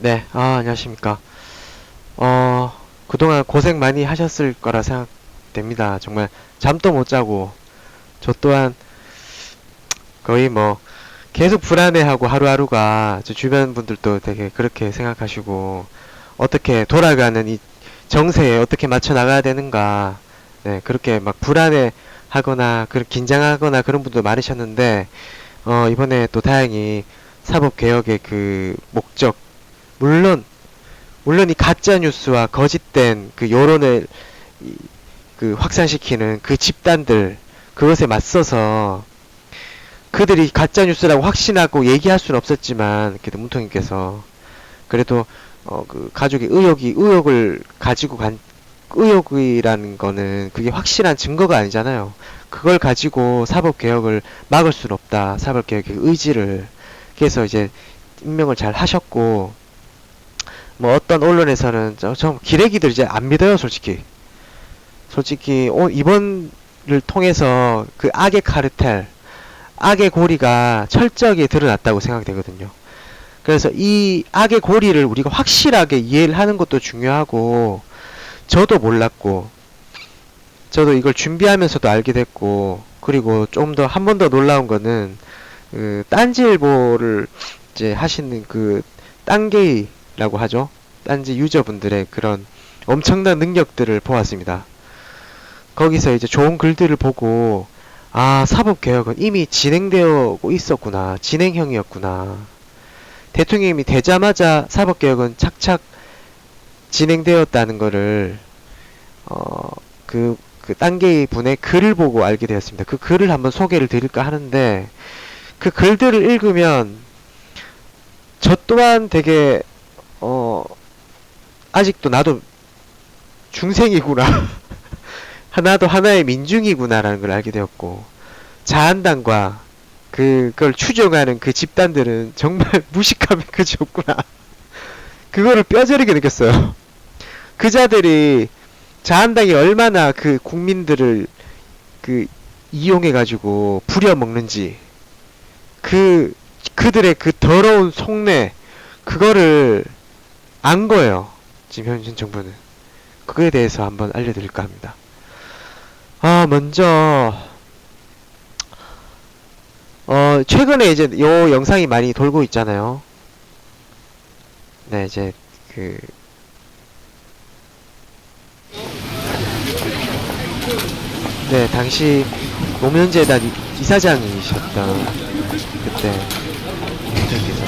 네, 안녕하십니까. 그동안 고생 많이 하셨을 거라 생각됩니다. 정말 잠도 못 자고, 저 또한 거의 뭐, 계속 불안해하고 하루하루가, 저 주변 분들도 되게 그렇게 생각하시고, 어떻게 돌아가는 이 정세에 어떻게 맞춰 나가야 되는가, 네, 그렇게 막 불안해 하거나, 긴장하거나 그런 분도 많으셨는데, 이번에 또 다행히 사법개혁의 그 목적, 물론 이 가짜 뉴스와 거짓된 그 여론을 그 확산시키는 그 집단들, 그것에 맞서서 그들이 가짜 뉴스라고 확신하고 얘기할 수는 없었지만, 그래도 문통님께서 그래도 그 가족의 의혹을 가지고 간, 의혹이라는 거는 그게 확실한 증거가 아니잖아요. 그걸 가지고 사법개혁을 막을 수는 없다. 사법개혁의 의지를. 그래서 이제 임명을 잘 하셨고, 뭐 어떤 언론에서는 좀 기레기들 이제 안 믿어요, 솔직히. 이번을 통해서 그 악의 카르텔, 악의 고리가 철저하게 드러났다고 생각되거든요. 그래서 이 악의 고리를 우리가 확실하게 이해를 하는 것도 중요하고, 저도 몰랐고, 저도 이걸 준비하면서도 알게 됐고, 그리고 좀 더 한 번 더 놀라운 거는 그 딴지일보를 이제 하시는 그 딴게이라고 하죠. 딴지 유저분들의 그런 엄청난 능력들을 보았습니다. 거기서 이제 좋은 글들을 보고, 아, 사법개혁은 이미 진행되고 있었구나. 진행형이었구나. 대통령이 되자마자 사법개혁은 착착 진행되었다는 거를, 그 딴게이 분의 글을 보고 알게 되었습니다. 그 글을 한번 소개를 드릴까 하는데, 그 글들을 읽으면, 저 또한 되게, 아직도 나도 중생이구나. 나도 하나의 민중이구나라는 걸 알게 되었고, 자한당과 그걸 추종하는 그 집단들은 정말 무식함이 그지 없구나. 그거를 뼈저리게 느꼈어요. 그 자들이, 자한당이 얼마나 그 국민들을 그 이용해가지고 부려먹는지, 그들의 그 더러운 속내, 그거를 안 거예요. 지금 현 정부는. 그거에 대해서 한번 알려드릴까 합니다. 먼저, 최근에 이제 요 영상이 많이 돌고 있잖아요. 네, 이제, 그, 네, 당시 노무현재단 이사장이셨던 그때 대통령께서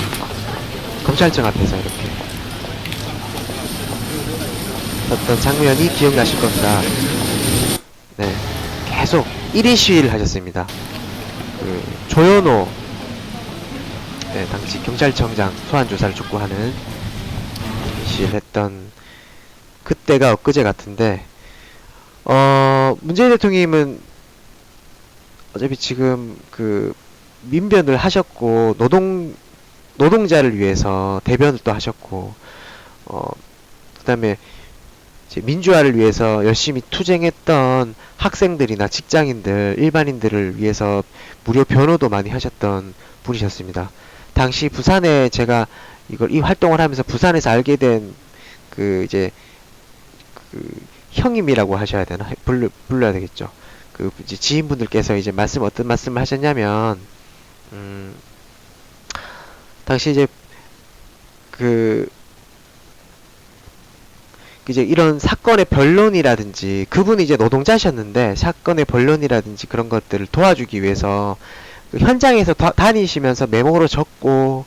검찰청 앞에서 이렇게 어떤 장면이 기억나실 겁니다. 네, 계속 1인 시위를 하셨습니다. 그 조현호, 네, 당시 경찰청장 소환 조사를 촉구하는 시위를 했던 그때가 엊그제 같은데, 문재인 대통령님은 어차피 지금 그 민변을 하셨고, 노동자를 위해서 대변을 또 하셨고, 그 다음에 민주화를 위해서 열심히 투쟁했던 학생들이나 직장인들, 일반인들을 위해서 무료 변호도 많이 하셨던 분이셨습니다. 당시 부산에 제가 이 활동을 하면서 부산에서 알게 된 그 이제 그 형님이라고 하셔야 되나? 불러야 되겠죠. 그 이제 지인분들께서 이제 어떤 말씀을 하셨냐면, 당시 그 이제 이런 사건의 변론이라든지, 그분이 이제 노동자셨는데 사건의 변론이라든지 그런 것들을 도와주기 위해서 그 현장에서 다니시면서 메모로 적고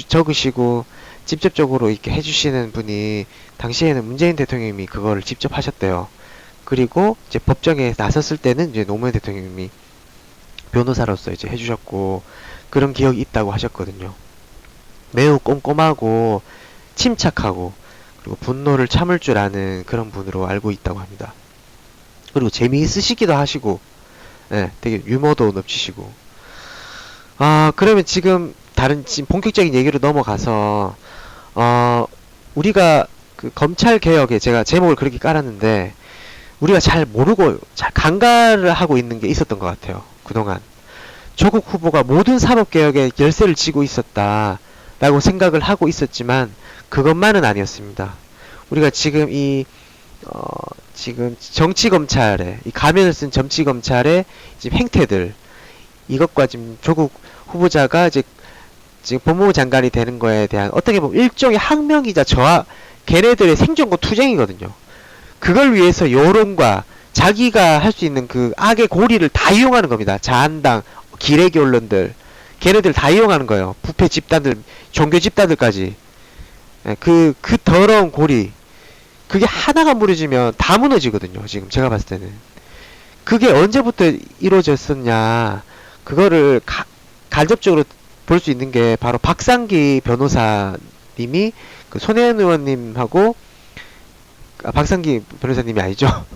적으시고 직접적으로 이렇게 해주시는 분이, 당시에는 문재인 대통령님이 그거를 직접 하셨대요. 그리고 이제 법정에 나섰을 때는 이제 노무현 대통령님이 변호사로서 이제 해주셨고, 그런 기억이 있다고 하셨거든요. 매우 꼼꼼하고 침착하고, 그리고 분노를 참을 줄 아는 그런 분으로 알고 있다고 합니다. 그리고 재미있으시기도 하시고, 네, 되게 유머도 넘치시고. 그러면 지금 지금 본격적인 얘기로 넘어가서, 우리가 그 검찰 개혁에 제가 제목을 그렇게 깔았는데, 우리가 잘 모르고 잘 간과를 하고 있는 게 있었던 것 같아요. 그동안 조국 후보가 모든 사법개혁에 열쇠를 쥐고 있었다. 라고 생각을 하고 있었지만 그것만은 아니었습니다. 우리가 지금 지금 정치검찰의 이 가면을 쓴 정치검찰의 지금 행태들, 이것과 지금 조국 후보자가 이제 지금 법무부 장관이 되는 거에 대한 어떻게 보면 일종의 항명이자 걔네들의 생존권 투쟁이거든요. 그걸 위해서 여론과 자기가 할 수 있는 그 악의 고리를 다 이용하는 겁니다. 자한당, 기레기 언론들, 걔네들 다 이용하는 거예요. 부패 집단들, 종교 집단들까지. 그 더러운 고리, 그게 하나가 무너지면 다 무너지거든요. 지금 제가 봤을 때는. 그게 언제부터 이루어졌었냐, 그거를 간접적으로 볼 수 있는 게 바로 박상기 변호사님이 그 손혜원 의원님하고, 박상기 변호사님이 아니죠.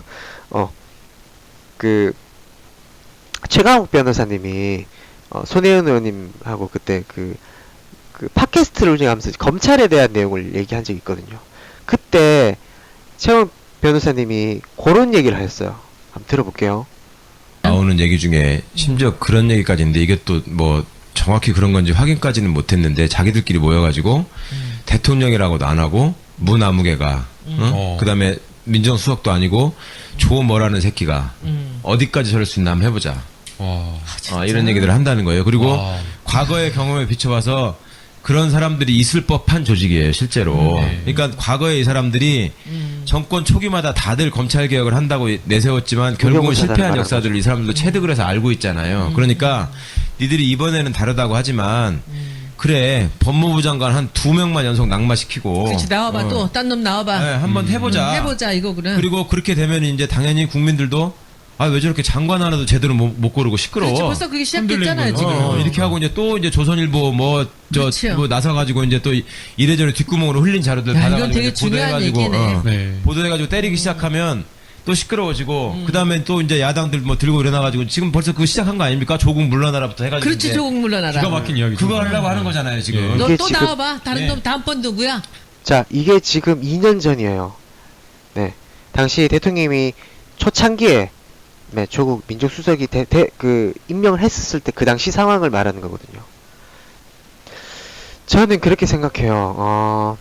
그 최강욱 변호사님이 손혜원 의원님하고 그때 그 팟캐스트를 운영하면서 검찰에 대한 내용을 얘기한 적이 있거든요. 그때 최강욱 변호사님이 그런 얘기를 하셨어요. 한번 들어볼게요. 나오는 얘기 중에 심지어 그런 얘기까지 있는데, 이게 또 뭐 정확히 그런 건지 확인까지는 못했는데, 자기들끼리 모여가지고 대통령이라고도 안 하고 무나무개가 그 다음에 민정수석도 아니고 조뭐라는 새끼가 어디까지 저럴 수 있나 한번 해보자. 이런 얘기들을 한다는 거예요. 그리고 과거의 경험에 비춰봐서 그런 사람들이 있을 법한 조직이에요, 실제로. 그러니까 과거에 이 사람들이 정권 초기마다 다들 검찰 개혁을 한다고 내세웠지만 결국은 실패한 역사들을 이 사람들도 체득을 해서 알고 있잖아요. 그러니까 니들이 이번에는 다르다고 하지만 그래, 법무부 장관 한 2명만 연속 낙마시키고. 그렇지, 나와봐, 또. 딴 놈 나와봐. 네, 한번 해보자. 해보자, 이거, 그래. 그리고 그렇게 되면 이제 당연히 국민들도, 왜 저렇게 장관 하나도 제대로 못 고르고 시끄러워. 그렇지, 벌써 그게 시작됐잖아요, 지금. 이렇게 하고 이제 또 이제 조선일보 뭐 나서가지고 이제 또 이래저래 뒷구멍으로 흘린 자료들 야, 받아가지고 이건 되게 중요한 얘기네. 보도해가지고 때리기 시작하면 또 시끄러워지고, 그 다음에 또 이제 야당들 뭐 들고 일어나가지고, 지금 벌써 그거 시작한 거 아닙니까? 조국 물러나라부터 해가지고. 그렇지, 조국 물러나라. 기가 막힌 이야기. 그거 하려고 하는 거잖아요, 지금. 너 또 지금, 나와봐. 다른 놈, 다음번 누구야? 자, 이게 지금 2년 전이에요. 네. 당시 대통령님이 초창기에, 네, 조국 민족수석이 임명을 했었을 때 그 당시 상황을 말하는 거거든요. 저는 그렇게 생각해요.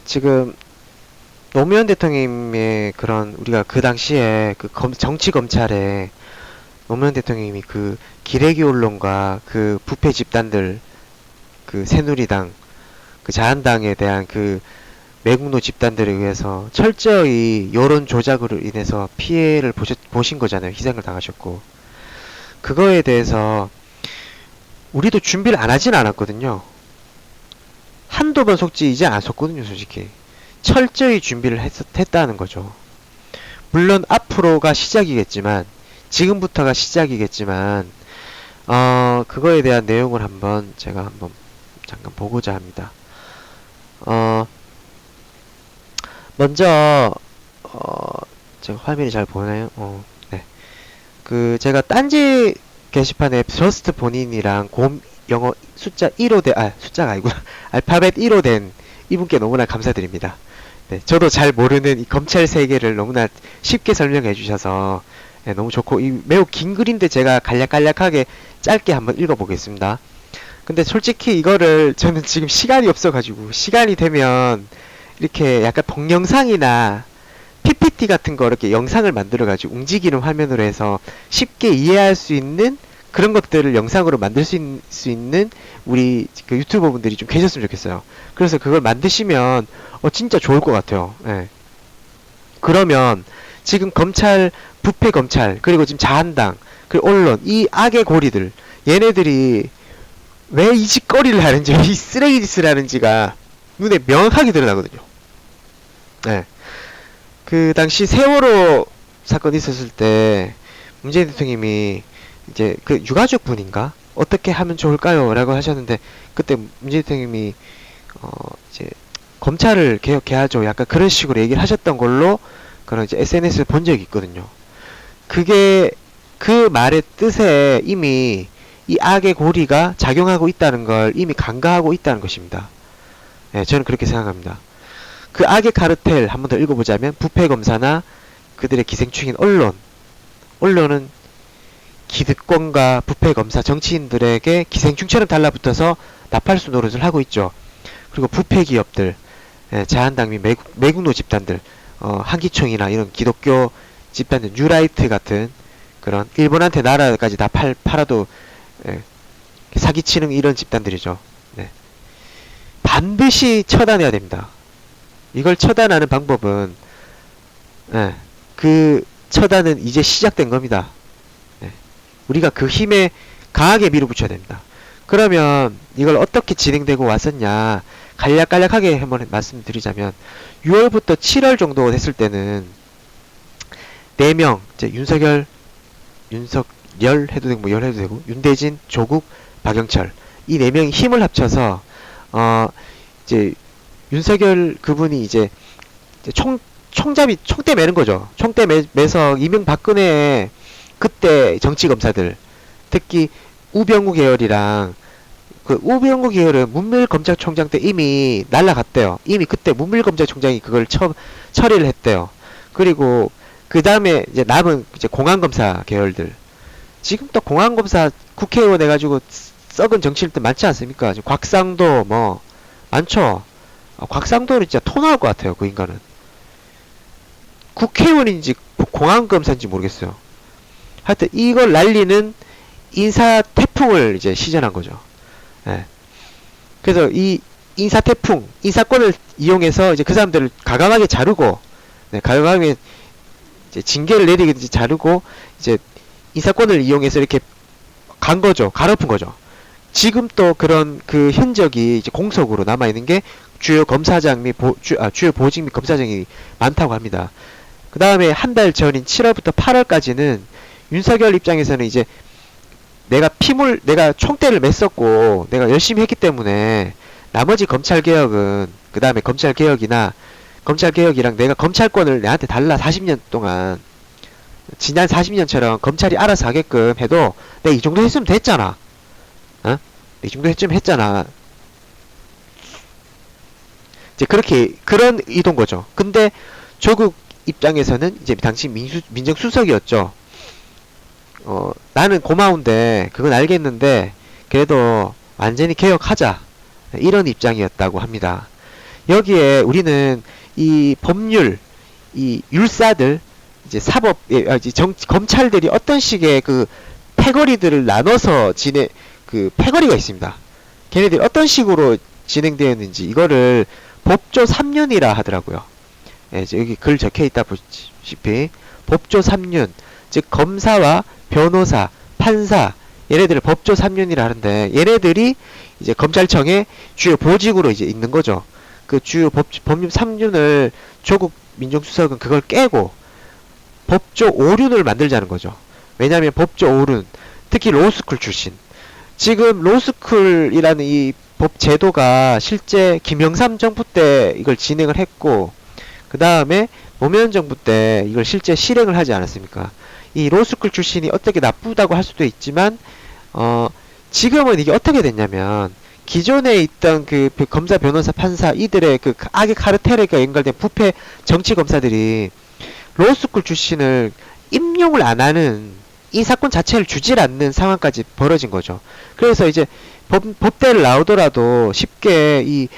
지금, 노무현 대통령님의 그런, 우리가 그 당시에 정치 검찰에 노무현 대통령님이 그 기레기 언론과 그 부패 집단들, 그 새누리당, 그 자한당에 대한 그 매국노 집단들에 의해서 철저히 여론 조작으로 인해서 피해를 보신 거잖아요. 희생을 당하셨고. 그거에 대해서 우리도 준비를 안 하진 않았거든요. 한두 번 속지 이제 안 속거든요, 솔직히. 철저히 준비를 했다는 거죠. 물론 앞으로가 시작이겠지만, 지금부터가 시작이겠지만, 그거에 대한 내용을 제가 한번 잠깐 보고자 합니다. 먼저, 제가 화면이 잘 보나요? 네. 제가 딴지 게시판에 저스트 본인이랑 영어 숫자가 아니고, 알파벳 1호 된 이분께 너무나 감사드립니다. 네, 저도 잘 모르는 이 검찰 세계를 너무나 쉽게 설명해 주셔서, 네, 너무 좋고, 매우 긴 글인데 제가 간략간략하게 짧게 한번 읽어보겠습니다. 근데 솔직히 이거를 저는 지금 시간이 없어가지고, 시간이 되면 이렇게 약간 동영상이나 PPT 같은 거 이렇게 영상을 만들어가지고 움직이는 화면으로 해서 쉽게 이해할 수 있는 그런 것들을 영상으로 만들 수 있는 우리 그 유튜버 분들이 좀 계셨으면 좋겠어요. 그래서 그걸 만드시면 진짜 좋을 것 같아요. 예. 그러면 지금 검찰, 부패 검찰, 그리고 지금 자한당, 그리고 언론, 이 악의 고리들, 얘네들이 왜 이 짓거리를 하는지, 이 쓰레기 짓을 하는지가 눈에 명확하게 드러나거든요. 예. 그 당시 세월호 사건 있었을 때 문재인 대통령님이 이제 그 유가족 분인가 어떻게 하면 좋을까요? 라고 하셨는데, 그때 문재인 대통령님이 이제 검찰을 개혁해야죠, 약간 그런 식으로 얘기를 하셨던 걸로 그런 이제 SNS를 본 적이 있거든요. 그게 그 말의 뜻에 이미 이 악의 고리가 작용하고 있다는 걸 이미 간과하고 있다는 것입니다. 네, 저는 그렇게 생각합니다. 그 악의 카르텔 한 번 더 읽어보자면, 부패 검사나 그들의 기생충인 언론은 기득권과 부패 검사 정치인들에게 기생충처럼 달라붙어서 나팔수 노릇을 하고 있죠. 그리고 부패 기업들, 자한당 및 매국노 집단들, 한기총이나 이런 기독교 집단들, 뉴라이트 같은 그런 일본한테 나라까지 다 팔아도 사기치는 이런 집단들이죠. 네. 반드시 처단해야 됩니다. 이걸 처단하는 방법은 그 처단은 이제 시작된 겁니다. 우리가 그 힘에 강하게 밀어붙여야 됩니다. 그러면 이걸 어떻게 진행되고 왔었냐 간략간략하게 한번 말씀드리자면 6월부터 7월 정도 됐을 때는 4명 이제 윤석열 해도 되고 뭐 열 해도 되고 윤대진, 조국, 박영철 이 4명이 힘을 합쳐서 이제 윤석열 그분이 이제 총대 매는 거죠. 총대 매서 이명박근혜의 그때 정치검사들 특히 우병우 계열이랑 그 우병우 계열은 문밀검찰총장 때 이미 날라갔대요. 이미 그때 문밀검찰총장이 그걸 처리를 했대요. 그리고 그 다음에 이제 남은 이제 공안검사 계열들 지금 또 공안검사 국회의원 해가지고 썩은 정치인들 많지 않습니까? 지금 곽상도 뭐 많죠. 곽상도는 진짜 토 나올 것 같아요. 그 인간은 국회의원인지 공안검사인지 모르겠어요. 하여튼 이걸 날리는 인사 태풍을 이제 시전한 거죠. 그래서 이 인사 태풍, 인사권을 이용해서 이제 그 사람들을 가감하게 자르고, 가감하게 이제 징계를 내리든지 자르고, 이제 인사권을 이용해서 이렇게 간 거죠. 갈아엎은 거죠. 지금 또 그런 그 흔적이 이제 공석으로 남아있는 게 주요 검사장 및 주요 보직 및 검사장이 많다고 합니다. 그 다음에 한 달 전인 7월부터 8월까지는 윤석열 입장에서는 이제 내가 총대를 맸었고 내가 열심히 했기 때문에 나머지 검찰개혁은 그 다음에 검찰개혁이랑 내가 검찰권을 내한테 달라 40년 동안 지난 40년처럼 검찰이 알아서 하게끔 해도 내가 이 정도 했으면 됐잖아. 이 정도 했잖아. 이제 그런 의도인 거죠. 근데 조국 입장에서는 이제 당시 민정수석이었죠. 나는 고마운데 그건 알겠는데 그래도 완전히 개혁하자 이런 입장이었다고 합니다. 여기에 우리는 이 법률, 이 율사들, 이제 사법, 검찰들이 어떤 식의 그 패거리들을 나눠서 그 패거리가 있습니다. 걔네들이 어떤 식으로 진행되었는지 이거를 법조 3륜이라 하더라고요. 여기 글 적혀 있다 보시피 법조 3륜, 즉 검사와 변호사, 판사 얘네들을 법조 3륜이라 하는데 얘네들이 이제 검찰청의 주요 보직으로 이제 있는 거죠. 그 주요 법률 3륜을 조국 민정수석은 그걸 깨고 법조 5륜을 만들자는 거죠. 왜냐하면 법조 5륜 특히 로스쿨 출신 지금 로스쿨이라는 이 법 제도가 실제 김영삼 정부 때 이걸 진행을 했고 그 다음에 노무현 정부 때 이걸 실제 실행을 하지 않았습니까? 이 로스쿨 출신이 어떻게 나쁘다고 할 수도 있지만 지금은 이게 어떻게 됐냐면 기존에 있던 그 검사, 변호사, 판사 이들의 그 악의 카르텔에 연결된 부패 정치 검사들이 로스쿨 출신을 임용을 안 하는 이 사건 자체를 주질 않는 상황까지 벌어진 거죠. 그래서 이제 법대를 나오더라도 쉽게 이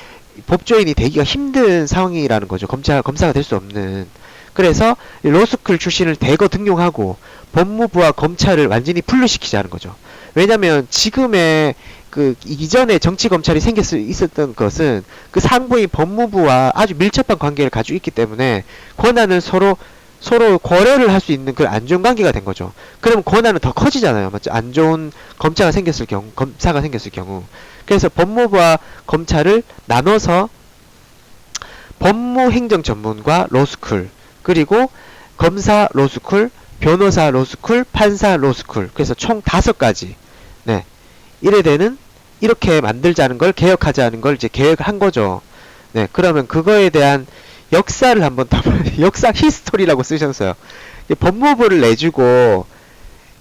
법조인이 되기가 힘든 상황이라는 거죠. 검사가 될 수 없는. 그래서 로스쿨 출신을 대거 등용하고 법무부와 검찰을 완전히 분리시키자는 거죠. 왜냐면 지금의 그 이전에 정치검찰이 있었던 것은 그 상부인 법무부와 아주 밀접한 관계를 가지고 있기 때문에 권한을 서로 거래를 할 수 있는 그 안 좋은 관계가 된 거죠. 그러면 권한은 더 커지잖아요. 맞죠? 안 좋은 검사가 생겼을 경우. 그래서 법무부와 검찰을 나눠서 법무행정 전문과 로스쿨, 그리고 검사 로스쿨, 변호사 로스쿨, 판사 로스쿨. 그래서 총 5가지. 이렇게 만들자는 걸 개혁하자는 걸 이제 계획한 거죠. 그러면 그거에 대한 역사를 한번 역사 히스토리라고 쓰셨어요. 법무부를 내주고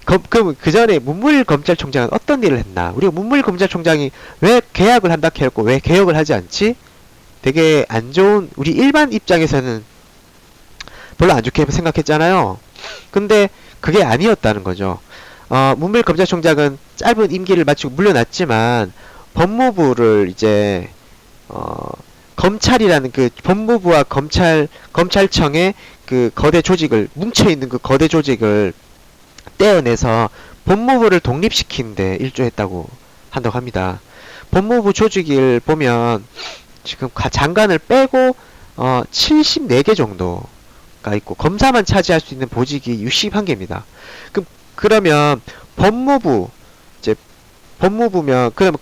그럼 그 전에 문무일검찰총장은 어떤 일을 했나? 우리가 문무일검찰총장이 왜 계약을 한다 했고 왜 개혁을 하지 않지? 되게 안 좋은 우리 일반 입장에서는 별로 안 좋게 생각했잖아요. 근데 그게 아니었다는 거죠. 문무일 검찰총장은 짧은 임기를 마치고 물러났지만 법무부를 이제 검찰이라는 그 법무부와 검찰청의 그 거대 조직을 뭉쳐있는 그 거대 조직을 떼어내서 법무부를 독립시키는데 일조했다고 한다고 합니다. 법무부 조직을 보면 지금 장관을 빼고 74개 정도가 있고 검사만 차지할 수 있는 보직이 61개입니다. 그러면 법무부 이제 법무부면 그러면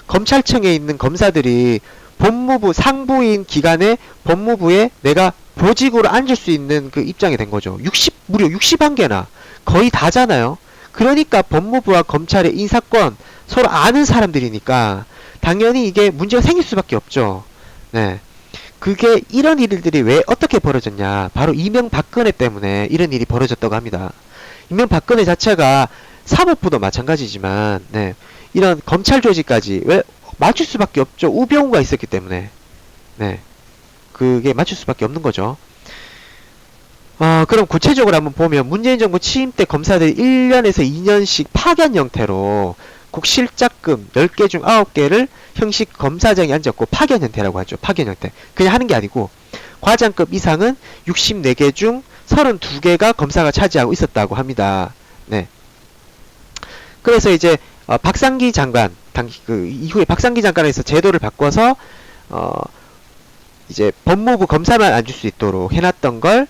검찰청에 있는 검사들이 법무부 상부인 기관에 법무부에 내가 보직으로 앉을 수 있는 그 입장이 된 거죠. 무려 61개나 거의 다잖아요. 그러니까 법무부와 검찰의 인사권 서로 아는 사람들이니까 당연히 이게 문제가 생길 수밖에 없죠. 네. 그게 이런 일들이 왜 어떻게 벌어졌냐? 바로 이명박근혜 때문에 이런 일이 벌어졌다고 합니다. 이명박근혜 자체가 사법부도 마찬가지지만 네. 이런 검찰 조직까지 왜 맞출 수밖에 없죠. 우병우가 있었기 때문에. 네. 그게 맞출 수밖에 없는 거죠. 그럼 구체적으로 한번 보면 문재인 정부 취임 때 검사들이 1년에서 2년씩 파견 형태로 국실작금 10개 중 9개를 형식 검사장에 앉았고 파견 형태라고 하죠. 파견 형태. 그냥 하는 게 아니고 과장급 이상은 64개 중 32개가 검사가 차지하고 있었다고 합니다. 네. 그래서 이제 박상기 장관 이후에 박상기 장관에서 제도를 바꿔서 이제 법무부 검사만 앉을 수 있도록 해놨던 걸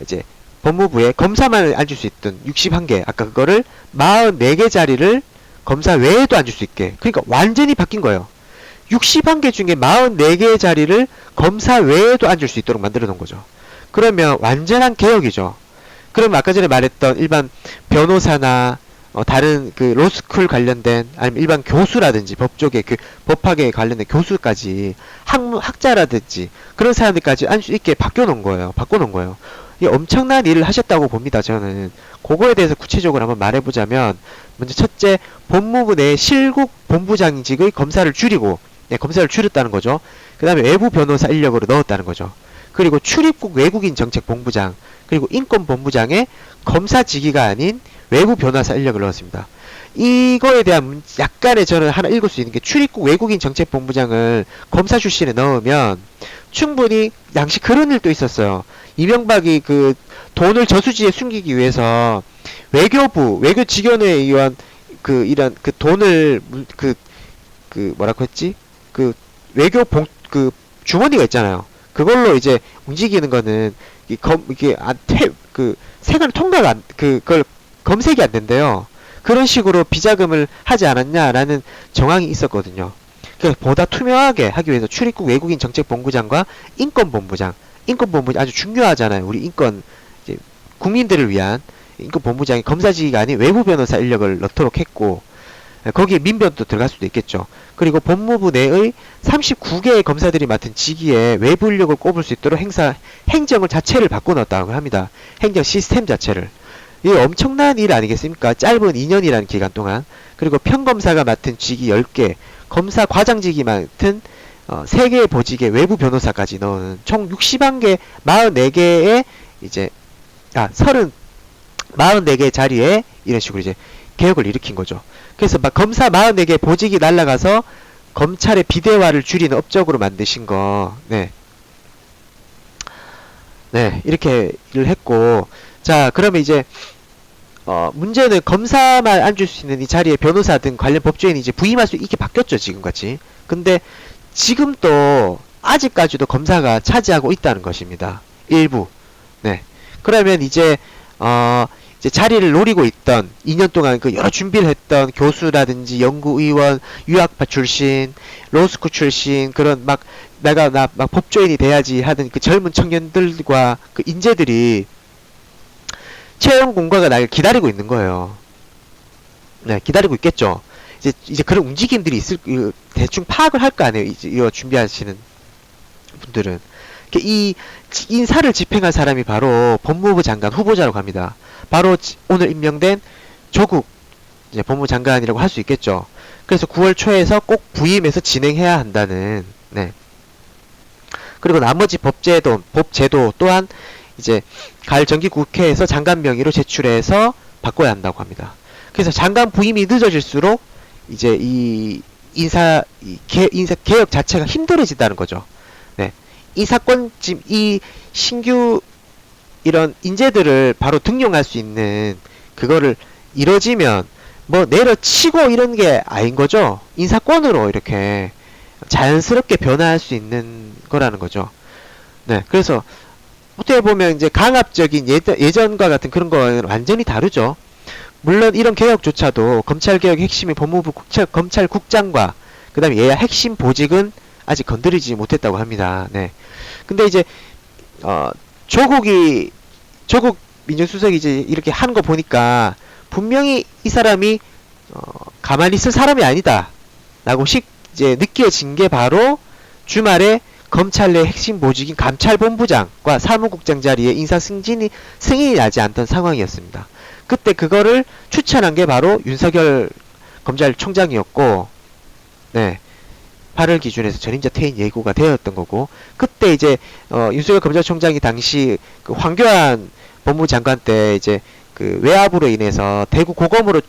이제 법무부에 검사만 앉을 수 있던 61개 아까 그거를 44개 자리를 검사 외에도 앉을 수 있게 그러니까 완전히 바뀐 거예요. 61개 중에 44개의 자리를 검사 외에도 앉을 수 있도록 만들어 놓은 거죠. 그러면 완전한 개혁이죠. 그러면 아까 전에 말했던 일반 변호사나 다른 그 로스쿨 관련된 아니면 일반 교수라든지 법조계 그 법학에 관련된 교수까지 학자라든지 그런 사람들까지 앉을 수 있게 바꿔놓은 거예요. 이게 엄청난 일을 하셨다고 봅니다. 저는 그거에 대해서 구체적으로 한번 말해보자면 먼저 첫째 법무부 내 실국 본부장직의 검사를 줄이고 검사를 줄였다는 거죠. 그 다음에 외부 변호사 인력으로 넣었다는 거죠. 그리고 출입국 외국인 정책 본부장 그리고 인권본부장에 검사직위가 아닌 외부 변호사 인력을 넣었습니다. 이거에 대한 약간의 저는 하나 읽을 수 있는 게 출입국 외국인 정책 본부장을 검사 출신에 넣으면 충분히 당시 그런 일도 있었어요. 이명박이 그 돈을 저수지에 숨기기 위해서 외교 직원회 의원 그 이런 그 돈을 그 뭐라고 했지? 그 외교 그 주머니가 있잖아요. 그걸로 이제 움직이는 거는 이게 세관 통과가 그걸 검색이 안 된대요. 그런 식으로 비자금을 하지 않았냐라는 정황이 있었거든요. 그러니까 보다 투명하게 하기 위해서 출입국 외국인 정책본부장과 인권본부장 아주 중요하잖아요. 우리 인권 이제 국민들을 위한 인권본부장이 검사직이 아닌 외부 변호사 인력을 넣도록 했고 거기에 민변도 들어갈 수도 있겠죠. 그리고 법무부 내의 39개의 검사들이 맡은 직위에 외부 인력을 꼽을 수 있도록 행정을 자체를 바꿔놨다고 합니다. 행정 시스템 자체를. 이게 엄청난 일 아니겠습니까? 짧은 2년이라는 기간 동안. 그리고 평검사가 맡은 직위 10개, 검사 과장직이 맡은 3개의 보직에 외부 변호사까지 넣은 총 61개, 44개의 이제 44개 자리에 이런 식으로 이제 개혁을 일으킨 거죠. 그래서 막 검사 44개 보직이 날라가서 검찰의 비대화를 줄이는 업적으로 만드신 거, 네, 이렇게 일을 했고, 자, 그러면 이제, 문제는 검사만 앉을 수 있는 이 자리에 변호사 등 관련 법조인이 이제 부임할 수 있게 바뀌었죠, 지금같이. 근데, 지금 또, 아직까지도 검사가 차지하고 있다는 것입니다. 일부. 네. 그러면 이제 자리를 노리고 있던 2년 동안 그 여러 준비를 했던 교수라든지 연구의원, 유학파 출신, 로스쿨 출신 그런 막 법조인이 돼야지 하던 그 젊은 청년들과 그 인재들이 채용 공고가 날 기다리고 있는 거예요. 네, 기다리고 있겠죠. 이제 그런 움직임들이 대충 파악을 할 거 아니에요. 이거 준비하시는 분들은. 이 인사를 집행할 사람이 바로 법무부 장관 후보자라고 합니다. 바로 오늘 임명된 조국 법무부 장관이라고 할 수 있겠죠. 그래서 9월 초에서 꼭 부임해서 진행해야 한다는. 네. 그리고 나머지 법제도 또한 이제 가을 정기국회에서 장관 명의로 제출해서 바꿔야 한다고 합니다. 그래서 장관 부임이 늦어질수록 이제 인사 개혁 자체가 힘들어진다는 거죠. 네. 이 신규 이런 인재들을 바로 등용할 수 있는 그거를 이뤄지면 뭐 내려치고 이런 게 아닌 거죠. 인사권으로 이렇게 자연스럽게 변화할 수 있는 거라는 거죠. 네. 그래서 어떻게 보면 이제 강압적인 예전과 같은 그런 거는 완전히 다르죠. 물론 이런 개혁조차도 검찰개혁의 핵심인 법무부 검찰국장과 그 다음에 얘야 핵심 보직은 아직 건드리지 못했다고 합니다. 네. 근데 이제 조국 민정수석이 이제 이렇게 하는 거 보니까 분명히 이 사람이 가만히 있을 사람이 아니다 라고 이제 느껴진 게 바로 주말에 검찰 내 핵심 보직인 감찰본부장과 사무국장 자리에 인사 승인이 나지 않던 상황이었습니다. 그때 그거를 추천한 게 바로 윤석열 검찰총장이었고, 네. 8월 기준에서 전임자 퇴임 예고가 되었던 거고, 그때 이제 윤석열 검찰총장이 당시 그 황교안 법무장관 때 이제 그 외압으로 인해서 대구 고검으로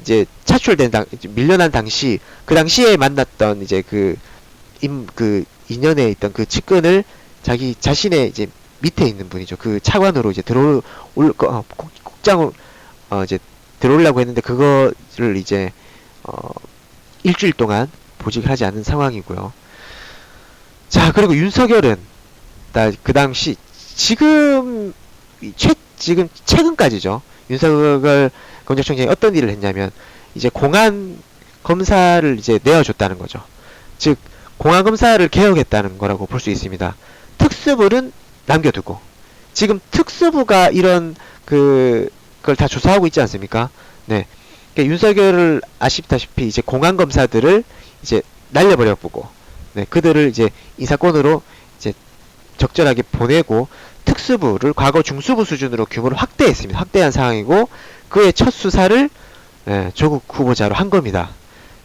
이제 차출된 밀려난 당시, 그 당시에 만났던 이제 그 인연에 있던 그 측근을 자기 자신의 이제 밑에 있는 분이죠. 그 차관으로 이제 국장으로 이제 들어오려고 했는데 그거를 이제 일주일 동안 보직을 하지 않는 상황이고요. 자, 그리고 윤석열은 그 당시 지금 최근까지죠. 윤석열 검찰총장이 어떤 일을 했냐면 이제 공안 검사를 이제 내어줬다는 거죠. 즉 공안 검사를 개혁했다는 거라고 볼 수 있습니다. 특수부는 남겨두고 지금 특수부가 이런 그걸 다 조사하고 있지 않습니까? 네. 그러니까 윤석열을 아시다시피 이제 공안 검사들을 이제 날려버려보고, 네, 그들을 이제 인사권으로 이제 적절하게 보내고 특수부를 과거 중수부 수준으로 규모를 확대했습니다. 확대한 상황이고 그의 첫 수사를 조국 후보자로 한 겁니다.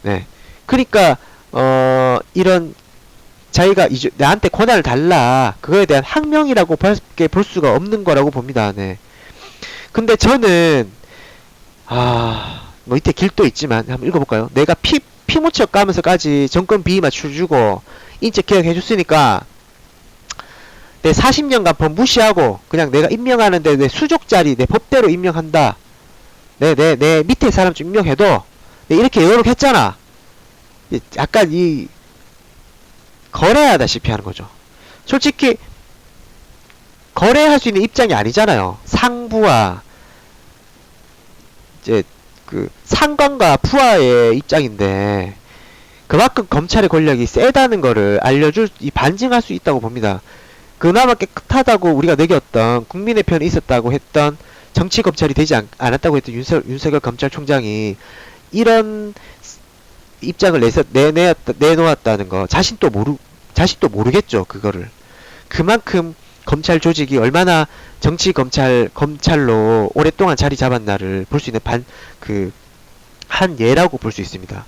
네. 그러니까 이런 자기가 나한테 권한을 달라 그거에 대한 항명이라고 밖에 볼 수가 없는 거라고 봅니다. 네. 근데 저는 뭐 이때 길도 있지만 한번 읽어볼까요? 내가 피모척 까면서까지 정권 비위 맞춰주고 인적 개혁 해줬으니까 내 40년간 법 무시하고 그냥 내가 임명하는데 내 수족 자리 내 법대로 임명한다. 내 밑에 사람 좀 임명해도 이렇게 여론했잖아. 약간 거래하다시피 하는 거죠. 솔직히 거래할 수 있는 입장이 아니잖아요. 상부와 이제 그 상관과 부하의 입장인데 그만큼 검찰의 권력이 세다는 거를 반증할 수 있다고 봅니다. 그나마 깨끗하다고 우리가 내겼던 국민의 편에 있었다고 했던 정치 검찰이 되지 않았다고 했던 윤석열 검찰총장이 이런 입장을 내놓았다는 거 자신도 모르겠죠. 그거를 그만큼 검찰 조직이 얼마나 정치 검찰로 오랫동안 자리 잡았나를 볼 수 있는 한 예라고 볼 수 있습니다.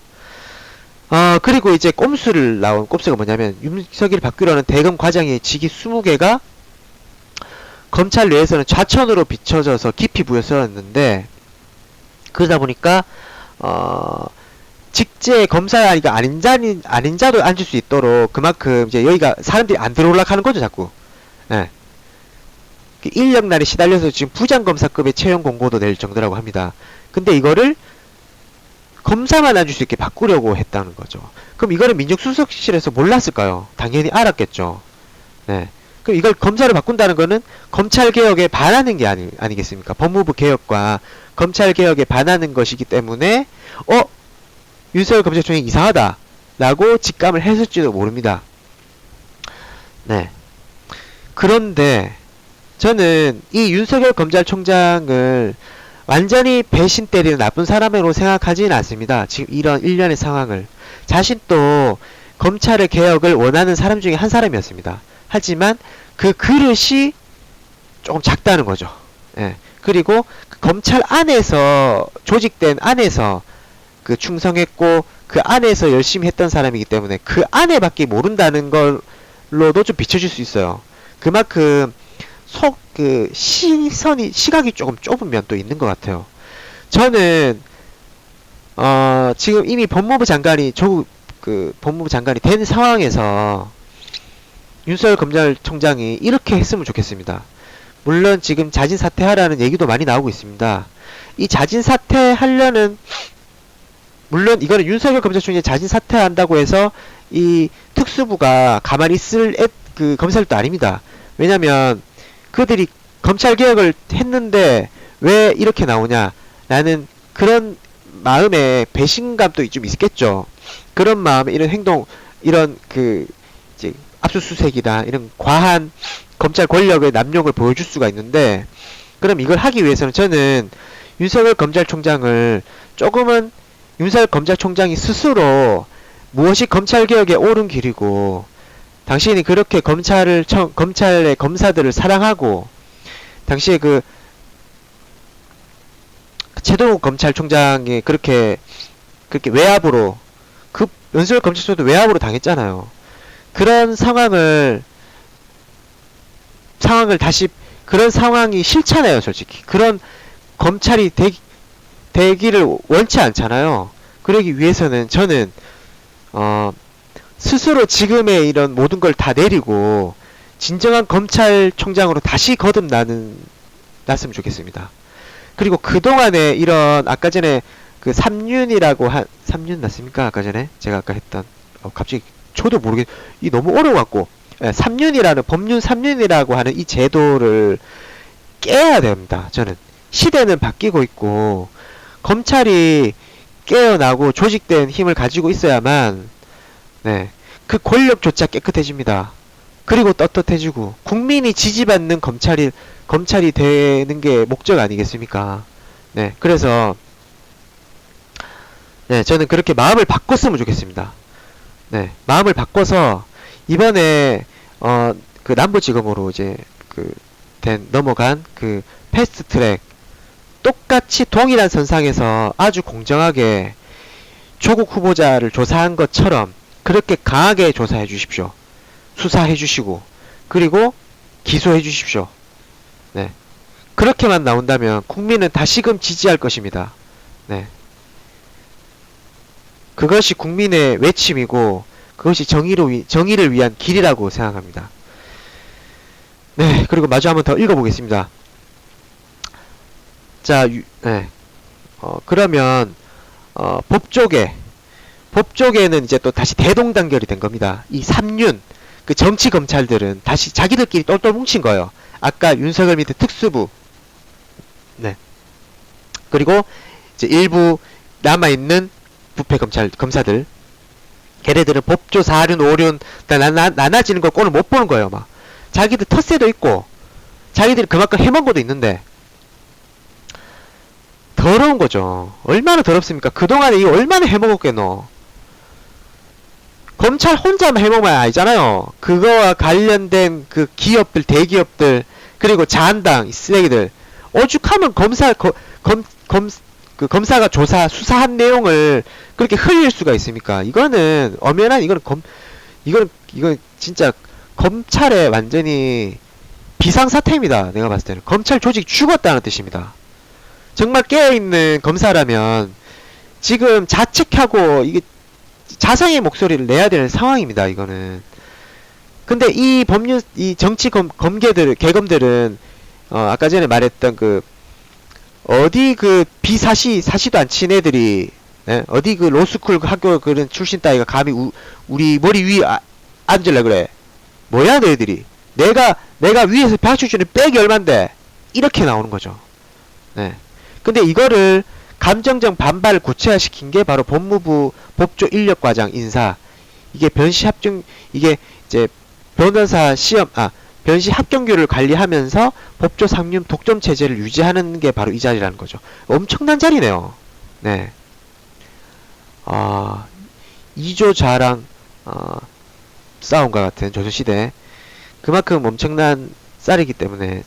그리고 이제 꼼수가 뭐냐면 윤석열이 바뀌려는 대검 과장의 직위 20개가 검찰 내에서는 좌천으로 비춰져서 깊이 부여서였는데 그러다 보니까 직제 검사가 아닌 자도 앉을 수 있도록 그만큼 이제 여기가 사람들이 안 들어올라고 하는 거죠, 자꾸. 예. 인력난에 시달려서 지금 부장검사급의 채용 공고도 낼 정도라고 합니다. 근데 이거를 검사만 앉을 수 있게 바꾸려고 했다는 거죠. 그럼 이거를 민정수석실에서 몰랐을까요? 당연히 알았겠죠. 네. 그럼 이걸 검사를 바꾼다는 거는 검찰개혁에 반하는 게 아니겠습니까? 법무부 개혁과 검찰개혁에 반하는 것이기 때문에 윤석열 검찰총장이 이상하다 라고 직감을 했을지도 모릅니다. 네. 그런데 저는 이 윤석열 검찰총장을 완전히 배신 때리는 나쁜 사람으로 생각하지는 않습니다. 지금 이런 일련의 상황을. 자신도 검찰의 개혁을 원하는 사람 중에 한 사람이었습니다. 하지만 그 그릇이 조금 작다는 거죠. 예. 그리고 그 검찰 안에서 조직된 안에서 그 충성했고 그 안에서 열심히 했던 사람이기 때문에 그 안에밖에 모른다는 걸로도 좀 비춰질 수 있어요. 그만큼 시각이 조금 좁은 면도 있는 것 같아요. 저는, 지금 이미 법무부 장관이, 조국, 법무부 장관이 된 상황에서 윤석열 검찰총장이 이렇게 했으면 좋겠습니다. 물론 지금 자진 사퇴하라는 얘기도 많이 나오고 있습니다. 이 자진 사퇴하려는, 물론 이거는 윤석열 검찰총장이 자진 사퇴한다고 해서 이 특수부가 가만히 있을 검찰도 아닙니다. 왜냐면 그들이 검찰 개혁을 했는데 왜 이렇게 나오냐라는 그런 마음에 배신감도 좀 있겠죠. 그런 마음에 이런 행동, 이런 이제 압수수색이나 이런 과한 검찰 권력의 남용을 보여줄 수가 있는데, 그럼 이걸 하기 위해서는 저는 윤석열 검찰총장을 조금은 윤석열 검찰총장이 스스로 무엇이 검찰개혁의 옳은 길이고, 당신이 그렇게 검찰의 검사들을 사랑하고, 당시에 최동욱 검찰총장이 그렇게 외압으로, 윤석열 검찰총장도 외압으로 당했잖아요. 그런 상황을 그런 상황이 싫잖아요, 솔직히. 그런 검찰이 되기를 원치 않잖아요. 그러기 위해서는 저는, 스스로 지금의 이런 모든 걸 다 내리고, 진정한 검찰총장으로 다시 거듭났으면 좋겠습니다. 그리고 그동안에 이런, 아까 전에 3윤 났습니까? 아까 전에? 제가 아까 했던, 갑자기, 저도 이 너무 어려워갖고, 3윤이라는, 법륜 3윤이라고 하는 이 제도를 깨야 됩니다, 저는. 시대는 바뀌고 있고, 검찰이 깨어나고 조직된 힘을 가지고 있어야만, 네, 그 권력조차 깨끗해집니다. 그리고 떳떳해지고, 국민이 지지받는 검찰이 되는 게 목적 아니겠습니까? 네, 그래서, 네, 저는 그렇게 마음을 바꿨으면 좋겠습니다. 네, 마음을 바꿔서, 이번에, 남부지검으로 이제, 넘어간 패스트 트랙, 똑같이 동일한 선상에서 아주 공정하게 조국 후보자를 조사한 것처럼 그렇게 강하게 조사해 주십시오. 수사해 주시고, 그리고 기소해 주십시오. 네. 그렇게만 나온다면 국민은 다시금 지지할 것입니다. 네. 그것이 국민의 외침이고, 그것이 정의를 위한 길이라고 생각합니다. 네, 그리고 마저 한번 더 읽어보겠습니다. 자, 네. 그러면, 법조계는 이제 또 다시 대동단결이 된 겁니다. 이 3윤, 정치 검찰들은 다시 자기들끼리 똘똘 뭉친 거예요. 아까 윤석열 밑에 특수부, 네. 그리고 이제 일부 남아있는 부패 검사들, 걔네들은 법조 4륜, 5륜, 나눠지는 걸 꼴을 못 보는 거예요, 막. 자기들 텃세도 있고, 자기들이 그만큼 해먹은 것도 있는데, 더러운 거죠. 얼마나 더럽습니까? 그동안에 이거 얼마나 해먹었겠노? 검찰 혼자만 해먹으면 아니잖아요. 그거와 관련된 기업들, 대기업들, 그리고 자한당, 이 쓰레기들. 오죽하면 검사가 수사한 내용을 그렇게 흘릴 수가 있습니까? 이거는, 엄연한, 이건 진짜 검찰의 완전히 비상사태입니다. 내가 봤을 때는. 검찰 조직 죽었다는 뜻입니다. 정말 깨어있는 검사라면 지금 자책하고 이게 자성의 목소리를 내야 되는 상황입니다. 이거는. 근데 이 정치 개검들은 아까 전에 말했던 어디 사시도 안 친 애들이, 예? 어디 로스쿨 학교 그런 출신 따위가 감히 우리 머리 위에 앉으려 그래. 뭐야 너희들이. 내가 위에서 박수 주는 백이 얼만데. 이렇게 나오는 거죠. 네. 근데 이거를 감정적 반발을 구체화시킨 게 바로 법무부 법조 인력과장 인사. 이게 이게 이제 변호사 변시 합격률을 관리하면서 법조 상륜 독점 체제를 유지하는 게 바로 이 자리라는 거죠. 엄청난 자리네요. 네. 2조자랑 싸움과 같은 조선시대. 그만큼 엄청난 자리이기 때문에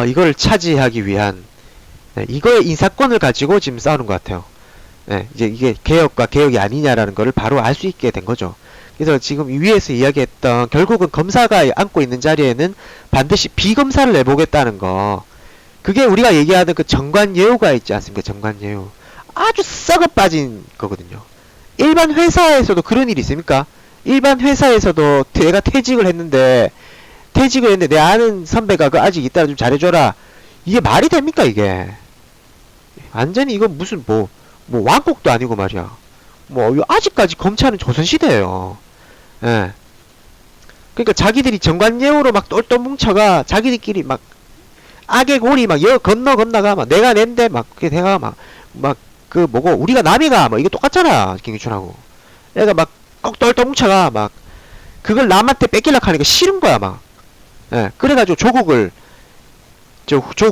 이걸 차지하기 위한, 네, 이거의 인사권을 가지고 지금 싸우는 것 같아요. 네, 이제 이게 개혁과 개혁이 아니냐라는 거를 바로 알 수 있게 된 거죠. 그래서 지금 이 위에서 이야기했던 결국은 검사가 앉고 있는 자리에는 반드시 비검사를 내보겠다는 거. 그게 우리가 얘기하는 그 정관예우가 있지 않습니까? 정관예우. 아주 썩어 빠진 거거든요. 일반 회사에서도 그런 일이 있습니까? 일반 회사에서도 내가 퇴직을 했는데 내 아는 선배가 그 아직 있다 좀 잘해줘라. 이게 말이 됩니까 이게? 완전히 이건 무슨 뭐 왕국도 아니고 말이야. 뭐 아직까지 검찰은 조선시대예요. 예. 그러니까 자기들이 정관예우로 막 똘똘 뭉쳐가 자기들끼리 막 악의 고리 막 건너가 막 내가 낸데 막 그게 내가 막 그 뭐고 우리가 남이가 뭐 이게 똑같잖아 김기춘하고. 애가 막 꼭 똘똘 뭉쳐가 막 그걸 남한테 뺏기려고 하니까 싫은 거야 막. 예. 그래가지고 조국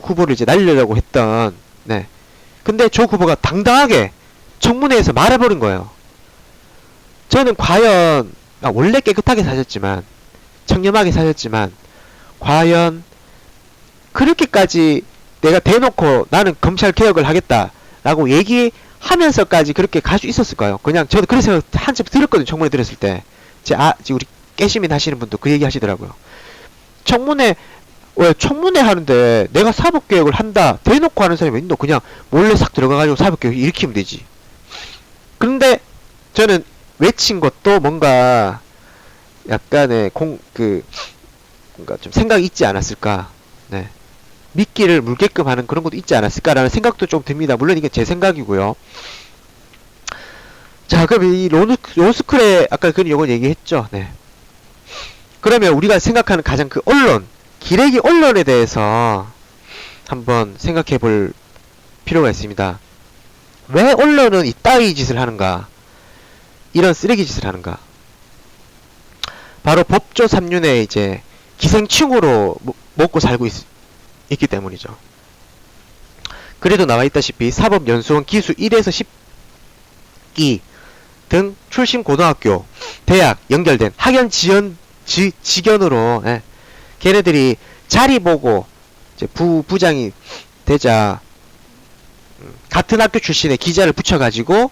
후보를 이제 날리려고 했던. 네. 근데 조국 후보가 당당하게 청문회에서 말해버린 거예요. 저는 과연 원래 깨끗하게 사셨지만 청렴하게 사셨지만 과연 그렇게까지 내가 대놓고 나는 검찰 개혁을 하겠다라고 얘기하면서까지 그렇게 갈 수 있었을까요? 그냥 저도 그래서 한참 들었거든요. 청문회 들었을 때. 지금 우리 깨시민 하시는 분도 그 얘기 하시더라고요. 청문회 하는데 내가 사법개혁을 한다 대놓고 하는 사람이 있노? 그냥 몰래 싹 들어가가지고 사법개혁 일으키면 되지. 그런데 저는 외친 것도 뭔가 약간의 뭔가 좀 생각이 있지 않았을까. 네. 미끼를 물게끔 하는 그런 것도 있지 않았을까라는 생각도 좀 듭니다. 물론 이게 제 생각이고요. 자, 그럼 이 로스쿨에 아까 그런 요건 얘기했죠. 네. 그러면 우리가 생각하는 가장 그 언론, 기레기 언론에 대해서 한번 생각해 볼 필요가 있습니다. 왜 언론은 이따위 짓을 하는가? 이런 쓰레기 짓을 하는가? 바로 법조 3륜의 이제 기생충으로 먹고 살고 있기 때문이죠. 그래도 나와있다시피 사법연수원 기수 1에서 10기 등 출신 고등학교, 대학 연결된 학연 지견으로 걔네들이 자리 보고 이제 부장이 되자 같은 학교 출신의 기자를 붙여가지고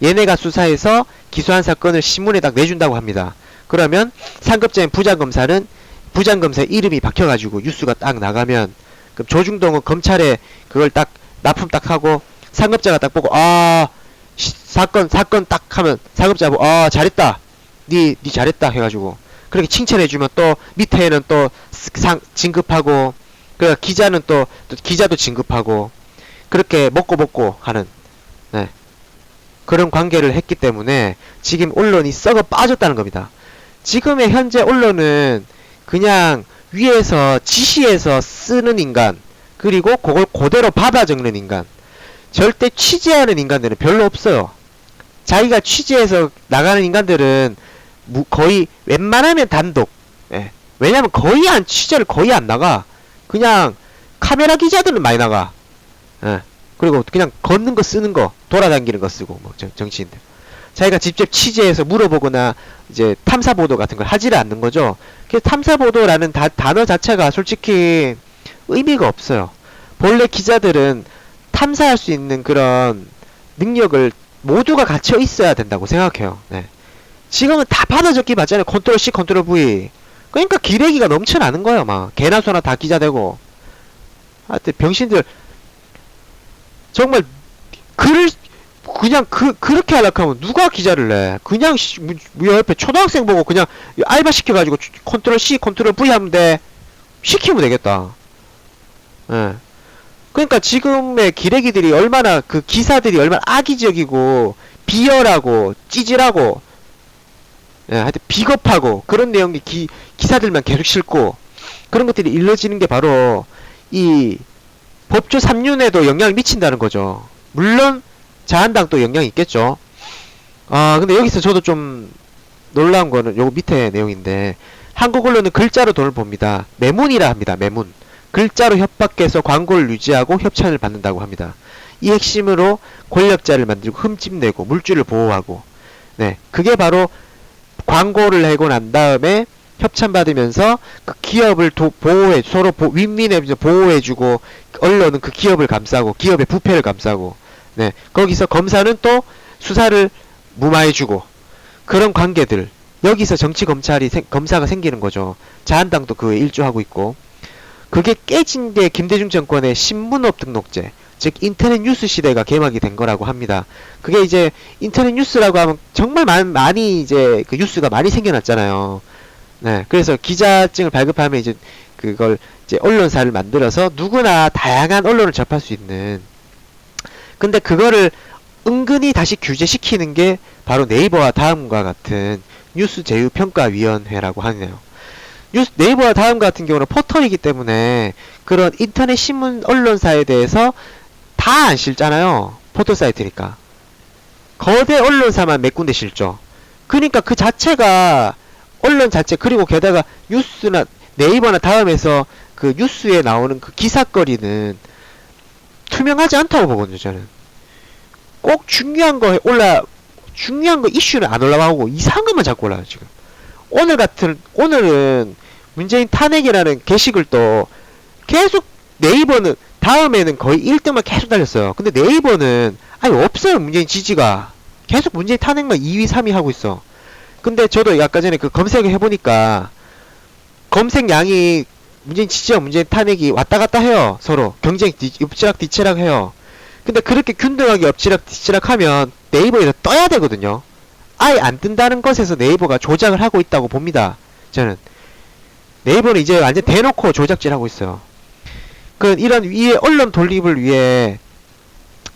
얘네가 수사해서 기소한 사건을 신문에 딱 내준다고 합니다. 그러면 상급자인 부장검사의 이름이 박혀가지고 뉴스가 딱 나가면 그럼 조중동은 검찰에 그걸 딱 납품 딱 하고 상급자가 딱 보고 사건 딱 하면 상급자 보고 잘했다 니 잘했다 해가지고 그렇게 칭찬해주면 또 밑에는 또 진급하고 그 기자는 또 기자도 진급하고 그렇게 먹고 하는 그런 관계를 했기 때문에 지금 언론이 썩어 빠졌다는 겁니다. 지금의 현재 언론은 그냥 위에서 지시해서 쓰는 인간 그리고 그걸 그대로 받아 적는 인간 절대 취재하는 인간들은 별로 없어요. 자기가 취재해서 나가는 인간들은 거의 웬만하면 단독 왜냐면 취재를 거의 안 나가. 그냥 카메라 기자들은 많이 나가. 그리고 그냥 걷는 거 쓰는 거 돌아다니는 거 쓰고 뭐 정치인들 자기가 직접 취재해서 물어보거나 이제 탐사보도 같은 걸 하지를 않는 거죠. 그래서 탐사보도라는 단어 자체가 솔직히 의미가 없어요. 본래 기자들은 탐사할 수 있는 그런 능력을 모두가 갖춰 있어야 된다고 생각해요. 지금은 다 받아 적기 맞잖아요. 컨트롤 C, 컨트롤 V. 그러니까 기레기가 넘쳐나는 거예요. 막 개나 소나 다 기자 되고. 하여튼 병신들 정말 그냥 그렇게 하려고 하면 누가 기자를 내? 그냥 옆에 초등학생 보고 그냥 알바 시켜가지고 컨트롤 C, 컨트롤 V 하면 돼. 시키면 되겠다. 그러니까 지금의 기레기들이 얼마나 그 기사들이 얼마나 악의적이고 비열하고 찌질하고 하여튼 비겁하고 그런 내용이 기사들만 계속 싣고 그런 것들이 일러지는 게 바로 이 법조 3륜에도 영향을 미친다는 거죠. 물론 자한당도 영향이 있겠죠. 근데 여기서 저도 좀 놀라운 거는 요거 밑에 내용인데 한국 언론은 글자로 돈을 봅니다. 매문이라 합니다. 매문. 글자로 협박해서 광고를 유지하고 협찬을 받는다고 합니다. 이 핵심으로 권력자를 만들고 흠집내고 물줄을 보호하고 그게 바로 광고를 하고 난 다음에 협찬받으면서 그 기업을 서로 윈윈해서 보호해주고 언론은 그 기업을 감싸고 기업의 부패를 감싸고 거기서 검사는 또 수사를 무마해주고 그런 관계들 여기서 정치 검사가 생기는 거죠. 자한당도 그에 일조하고 있고. 그게 깨진 게 김대중 정권의 신문업 등록제, 즉 인터넷 뉴스 시대가 개막이 된 거라고 합니다. 그게 이제 인터넷 뉴스라고 하면 정말 많이 이제 그 뉴스가 많이 생겨났잖아요. 네, 그래서 기자증을 발급하면 이제 그걸 이제 언론사를 만들어서 누구나 다양한 언론을 접할 수 있는. 근데 그거를 은근히 다시 규제시키는 게 바로 네이버와 다음과 같은 뉴스 제휴 평가위원회라고 하네요. 네이버와 다음 같은 경우는 포털이기 때문에 그런 인터넷 신문 언론사에 대해서 다 안 실잖아요. 포털 사이트니까. 거대 언론사만 몇 군데 실죠. 그러니까 그 자체가 언론 자체, 그리고 게다가 뉴스나 네이버나 다음에서 그 뉴스에 나오는 그 기사거리는 투명하지 않다고 보거든요, 저는. 꼭 중요한 거 이슈는 안 올라가고 이상한 것만 자꾸 올라와요, 지금. 오늘은 문재인 탄핵이라는 게시글 또 계속 네이버는 다음에는 거의 1등만 계속 달렸어요. 근데 네이버는 아니 없어요. 문재인 지지가 계속 문재인 탄핵만 2위 3위 하고 있어. 근데 저도 아까 전에 그 검색을 해보니까 검색량이 문재인 지지와 문재인 탄핵이 왔다 갔다 해요. 서로 경쟁 엎치락 뒤치락 해요. 근데 그렇게 균등하게 엎치락 뒤치락 하면 네이버에서 떠야 되거든요. 아예 안 뜬다는 것에서 네이버가 조작을 하고 있다고 봅니다. 저는 네이버는 이제 완전 대놓고 조작질 하고 있어요. 이런 위에 언론 돌립을 위해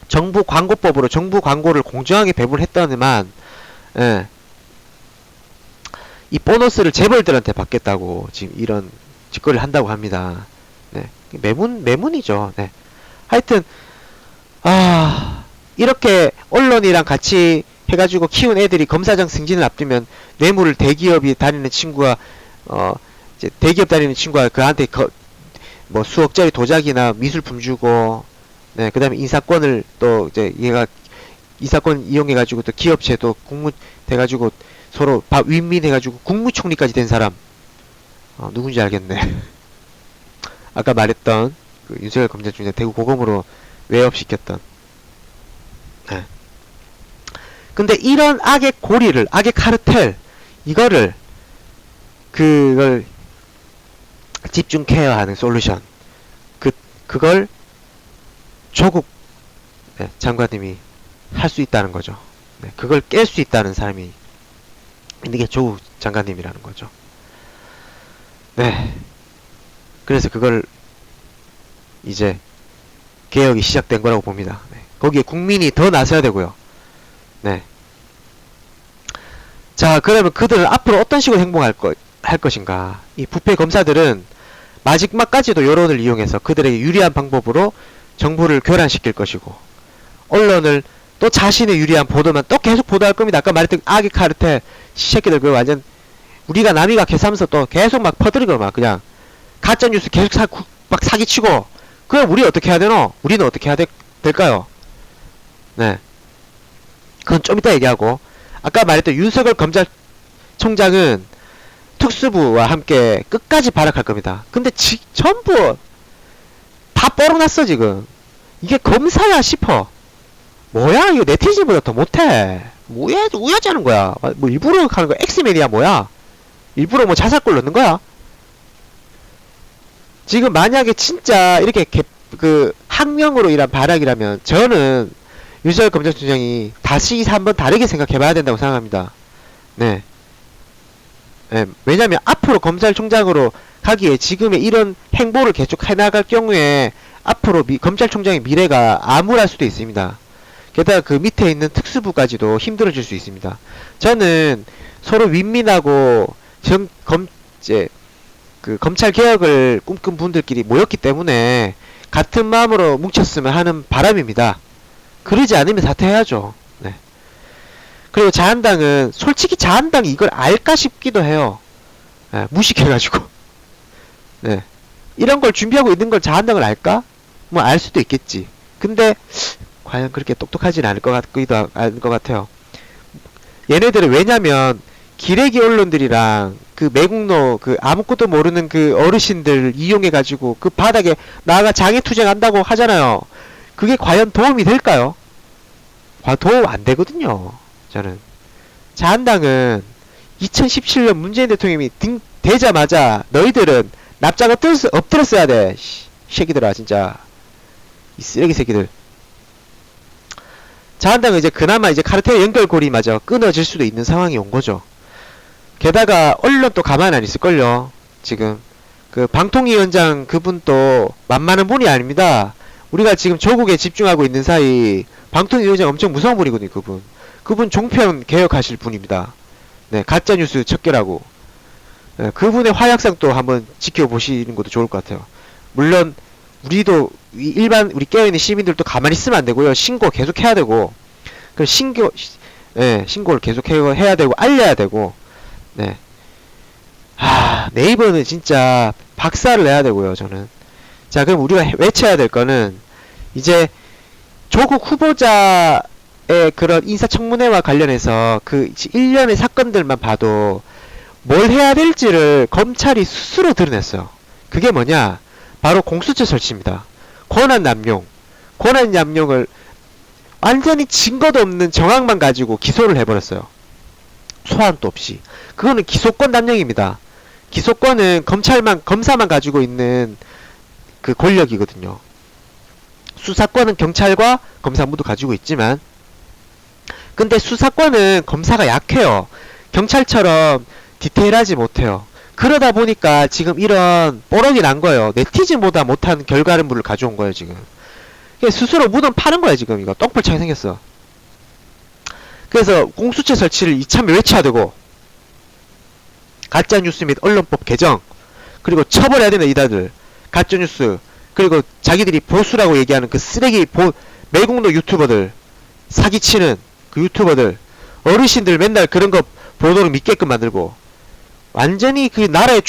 정부 광고법으로 정부 광고를 공정하게 배분했더니만, 예, 이 보너스를 재벌들한테 받겠다고 지금 이런 짓거리를 한다고 합니다. 네, 매문이죠. 네. 하여튼 이렇게 언론이랑 같이 해가지고 키운 애들이 검사장 승진을 앞두면 뇌물을 대기업이 다니는 친구가 이제 대기업 다니는 친구가 그한테 뭐 수억짜리 도자기나 미술품 주고, 네, 그 다음에 인사권을 또 이제 얘가 인사권 이용해가지고 또 기업체 또 국무 돼가지고 서로 윈윈해가지고 국무총리까지 된 사람, 누군지 알겠네. 아까 말했던 그 윤석열 검찰총장 대구 고검으로 외업시켰던. 네. 근데 이런 악의 고리를, 악의 카르텔, 그걸 집중 케어하는 솔루션, 그걸 조국, 네, 장관님이 할 수 있다는 거죠. 네, 그걸 깰 수 있다는 사람이 있는 게 조국 장관님이라는 거죠. 네, 그래서 그걸 이제 개혁이 시작된 거라고 봅니다. 네, 거기에 국민이 더 나서야 되고요. 네. 자, 그러면 그들은 앞으로 어떤 식으로 행동할 것인가? 이 부패 검사들은 마지막까지도 여론을 이용해서 그들에게 유리한 방법으로 정부를 교란시킬 것이고, 언론을 또 자신의 유리한 보도만 또 계속 보도할 겁니다. 아까 말했던 악의 카르텔 새끼들, 그 완전 우리가 남이가 개삼면서 또 계속 막 퍼뜨리고 막 그냥 가짜뉴스 계속 막 사기치고, 그럼 우리 어떻게 해야 되노? 우리는 어떻게 해야 될까요? 네, 그건 좀 이따 얘기하고, 아까 말했던 윤석열 검찰총장은 특수부와 함께 끝까지 발악할 겁니다. 근데 전부 다 뻐럭났어 지금. 이게 검사야 싶어. 뭐야 이거 네티즌보다 더 못해. 우야지 하는 거야. 뭐 일부러 하는 거야. 엑스맨이야 뭐야. 일부러 뭐 자살골 넣는 거야. 지금 만약에 진짜 이렇게 학명으로 일한 발악이라면 저는 윤석열 검찰총장이 다시 한번 다르게 생각해봐야 된다고 생각합니다. 네. 네, 왜냐면 앞으로 검찰총장으로 가기에 지금의 이런 행보를 계속 해나갈 경우에 앞으로 검찰총장의 미래가 암울할 수도 있습니다. 게다가 그 밑에 있는 특수부까지도 힘들어질 수 있습니다. 저는 서로 윈윈하고 검찰 개혁을 꿈꾼 분들끼리 모였기 때문에 같은 마음으로 뭉쳤으면 하는 바람입니다. 그러지 않으면 사퇴해야죠. 네. 그리고 자한당은 솔직히 자한당이 이걸 알까 싶기도 해요. 네, 무식해가지고. 네. 이런 걸 준비하고 있는 걸 자한당을 알까? 뭐 알 수도 있겠지. 근데 과연 그렇게 똑똑하진 않을 것 같아요. 얘네들은 왜냐면 기레기 언론들이랑 그 매국노 아무것도 모르는 그 어르신들 이용해가지고 그 바닥에 나아가 장애투쟁한다고 하잖아요. 그게 과연 도움이 될까요? 도움 안 되거든요. 저는 자한당은 2017년 문재인 대통령이 되자마자 너희들은 납작 엎드렸어야 돼. 새끼들아, 진짜. 이 쓰레기 새끼들. 자한당은 이제 그나마 이제 카르텔 연결고리마저 끊어질 수도 있는 상황이 온 거죠. 게다가 언론도 가만 안 있을걸요. 지금 그 방통위원장 그분도 만만한 분이 아닙니다. 우리가 지금 조국에 집중하고 있는 사이 방통위원장 엄청 무서운 분이거든요. 그분 종편 개혁하실 분입니다. 네, 가짜뉴스 척결하고. 네, 그분의 활약상 또 한번 지켜보시는 것도 좋을 것 같아요. 물론 우리도 일반 우리 깨어있는 시민들도 가만히 있으면 안 되고요. 신고 계속 해야 되고, 그 신고를 계속 해야 되고 알려야 되고. 네. 네이버는 진짜 박살을 내야 되고요, 저는. 자, 그럼 우리가 외쳐야 될 거는 이제 조국 후보자의 그런 인사청문회와 관련해서 그 일련의 사건들만 봐도 뭘 해야 될지를 검찰이 스스로 드러냈어요. 그게 뭐냐? 바로 공수처 설치입니다. 권한 남용을 완전히 증거도 없는 정황만 가지고 기소를 해버렸어요. 소환도 없이. 그거는 기소권 남용입니다. 기소권은 검사만 가지고 있는 그 권력이거든요. 수사권은 경찰과 검사 모두 가지고 있지만, 근데 수사권은 검사가 약해요. 경찰처럼 디테일하지 못해요. 그러다 보니까 지금 이런 뽀록이 난 거예요. 네티즌보다 못한 결과물을 가져온 거예요, 지금. 스스로 무덤 파는 거야, 지금. 이거 똥불차게 생겼어. 그래서 공수처 설치를 이참에 외쳐야 되고, 가짜뉴스 및 언론법 개정, 그리고 처벌해야 된다, 이다들. 가짜뉴스, 그리고 자기들이 보수라고 얘기하는 그 쓰레기 매국노 유튜버들, 사기치는 그 유튜버들, 어르신들 맨날 그런 거 보도록 믿게끔 만들고, 완전히 그 나라를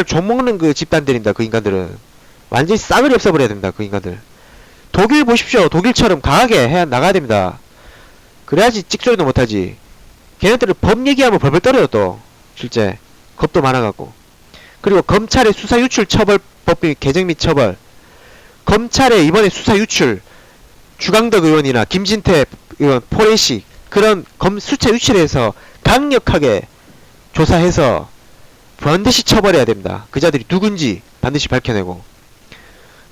좀먹는 그 집단들입니다, 그 인간들은. 완전히 싸그리 없애버려야 됩니다, 그 인간들. 독일 보십시오. 독일처럼 강하게 나가야 됩니다. 그래야지 찍소리도 못하지. 걔네들은 법 얘기하면 벌벌 떨어요, 또. 실제. 겁도 많아갖고. 그리고 검찰의 수사 유출 처벌법 개정 및 처벌. 검찰의 이번에 수사 유출, 주강덕 의원이나 김진태 의원, 포레식, 그런 수차 유출해서 강력하게 조사해서 반드시 처벌해야 됩니다. 그 자들이 누군지 반드시 밝혀내고.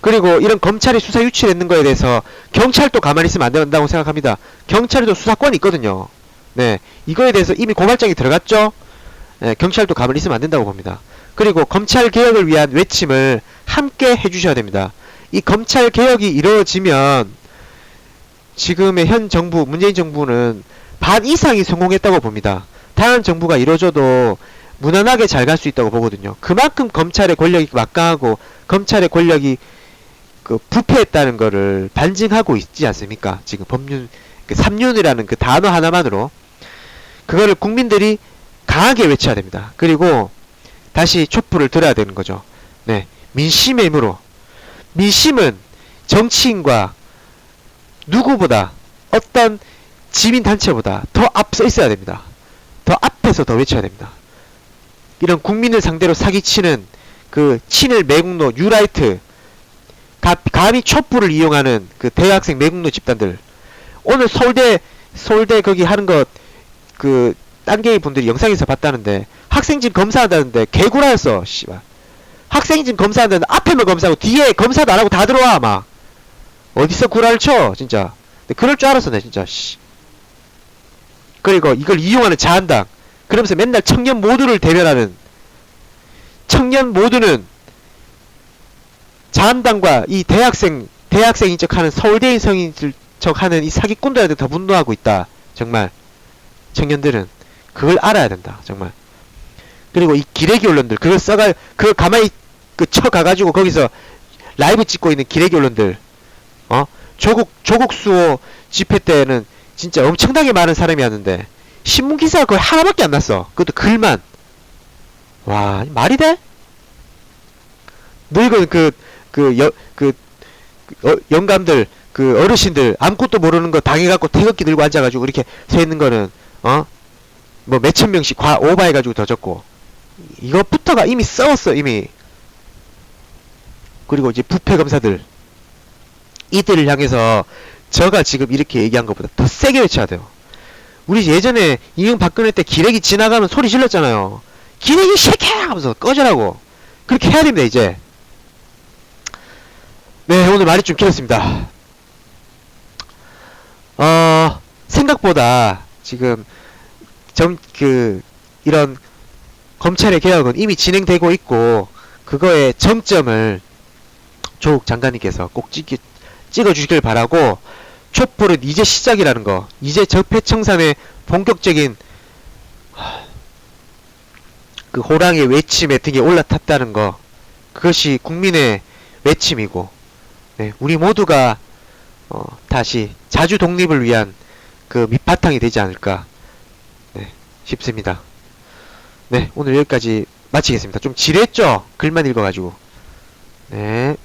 그리고 이런 검찰이 수사 유출했는 거에 대해서 경찰도 가만히 있으면 안 된다고 생각합니다. 경찰에도 수사권이 있거든요. 네, 이거에 대해서 이미 고발장이 들어갔죠. 네, 경찰도 가만히 있으면 안 된다고 봅니다. 그리고 검찰 개혁을 위한 외침을 함께 해주셔야 됩니다. 이 검찰 개혁이 이루어지면 지금의 현 정부, 문재인 정부는 반 이상이 성공했다고 봅니다. 다른 정부가 이루어져도 무난하게 잘 갈 수 있다고 보거든요. 그만큼 검찰의 권력이 막강하고 검찰의 권력이 그 부패했다는 거를 반증하고 있지 않습니까? 지금 법률, 그 3윤이라는 그 단어 하나만으로. 그거를 국민들이 강하게 외쳐야 됩니다. 그리고 다시 촛불을 들어야 되는 거죠. 네, 민심의 힘으로. 민심은 정치인과 누구보다, 어떤 지민단체보다 더 앞서 있어야 됩니다. 더 앞에서 더 외쳐야 됩니다. 이런 국민을 상대로 사기치는 그 친일 매국노 뉴라이트, 감히 촛불을 이용하는 그 대학생 매국노 집단들. 오늘 서울대 거기 하는 거 그 딴개이 분들이 영상에서 봤다는데, 학생진 검사한다는데 개구라였어. 씨발. 학생진 검사한다는데 앞에만 검사하고 뒤에 검사도 안 하고 다 들어와. 막 어디서 구라를 쳐 진짜. 근데 그럴 줄 알았어, 내 진짜. 씨. 그리고 이걸 이용하는 자한당, 그러면서 맨날 청년 모두를 대변하는, 청년 모두는 자한당과 이 대학생인 척하는, 서울대인 성인 척하는 이 사기꾼들한테 더 분노하고 있다. 정말 청년들은 그걸 알아야 된다, 정말. 그리고 이 기레기 언론들, 그걸 가만히 쳐가가지고 거기서 라이브 찍고 있는 기레기 언론들, 조국 수호 집회 때는 진짜 엄청나게 많은 사람이었는데 신문 기사가 거의 하나밖에 안 났어. 그것도 글만. 와, 말이 돼? 늙은 영감들, 그 어르신들 아무것도 모르는 거 당해갖고 태극기 들고 앉아가지고 이렇게 서 있는 거는 뭐 몇천 명씩 오버해가지고 더 적고, 이것부터가 이미 썩었어, 이미. 그리고 이제 부패 검사들, 이들을 향해서 저가 지금 이렇게 얘기한 것보다 더 세게 외쳐야 돼요. 우리 예전에 이명박근혜 때 기레기 지나가면 소리 질렀잖아요. 기레기 새끼야! 하면서 꺼져라고. 그렇게 해야 됩니다, 이제. 네, 오늘 말이 좀 길었습니다. 생각보다 지금 이런 검찰의 개혁은 이미 진행되고 있고, 그거의 정점을 조국 장관님께서 꼭 찍어주시길 바라고, 촛불은 이제 시작이라는 거, 이제 적폐청산의 본격적인 그 호랑이의 외침에 등에 올라탔다는 거, 그것이 국민의 외침이고, 네, 우리 모두가 다시 자주 독립을 위한 그 밑바탕이 되지 않을까, 네, 싶습니다. 네, 오늘 여기까지 마치겠습니다. 좀 지루했죠? 글만 읽어가지고. 네.